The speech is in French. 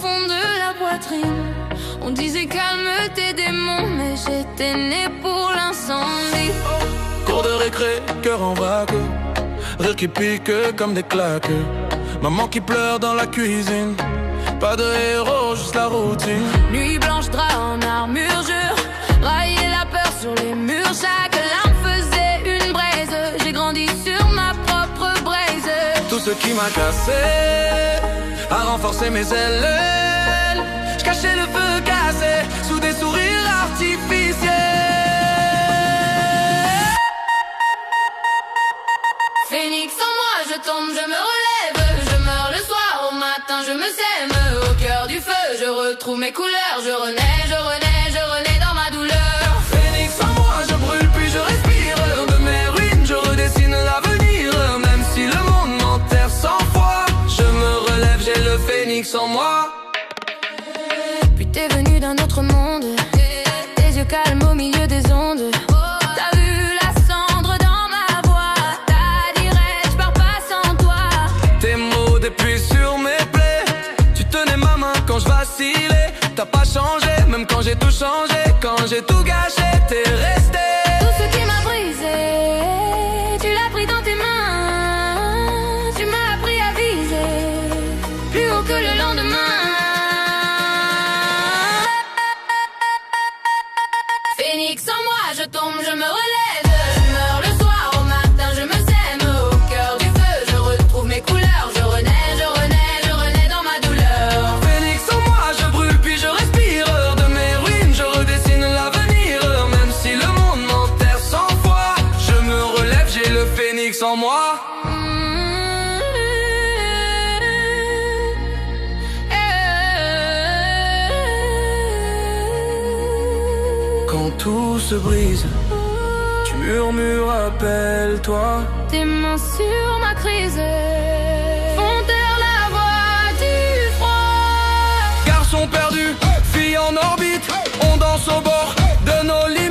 fond de la poitrine. On disait calme tes démons, mais j'étais né pour l'incendie. Cours de récré, cœur en vrac, rire qui pique comme des claques. Maman qui pleure dans la cuisine, pas de héros, juste la routine. Nuit blanche, drap en armure-jure, railler la peur sur les murs. Chaque larme faisait une braise, j'ai grandi sur ma propre braise. Tout ce qui m'a cassé a renforcé mes ailes. Je cachais le feu cassé sous des sourires artificiels. Phénix en moi, je tombe, je me relève. Je meurs le soir, au matin je me sème. Au cœur du feu, je retrouve mes couleurs. Je renais, je renais, je renais dans ma douleur. Phénix en moi, je brûle puis je respire. De mes ruines, je redessine l'avenir. Même si le monde m'enterre 100 fois, je me relève, j'ai le phénix en moi. Puis t'es venu d'un autre monde, tes yeux calmes au milieu des ondes. T'as vu la cendre dans ma voix, t'as dit reste, je pars pas sans toi. Tes mots depuis sur mes plaies, tu tenais ma main quand je vacillais. T'as pas changé, même quand j'ai tout changé. Quand j'ai tout gâché, t'es resté. Tout ce qui m'a brisé, tu l'as pris dans tes mains. Tu m'as appris à viser, plus haut que le lendemain. Phénix en moi, je tombe, je me relève. Je meurs le soir, au matin je me sème. Au cœur du feu, je retrouve mes couleurs. Je renais, je renais, je renais dans ma douleur. Phénix en moi, je brûle puis je respire. De mes ruines, je redessine l'avenir. Même si le monde m'enterre 100 fois, je me relève, j'ai le phénix en moi. Quand tout se brise, tu murmures, appelle-toi. Tes mains sur ma crise font taire la voix du froid. Garçon perdu, fille en orbite, on danse au bord de nos lits.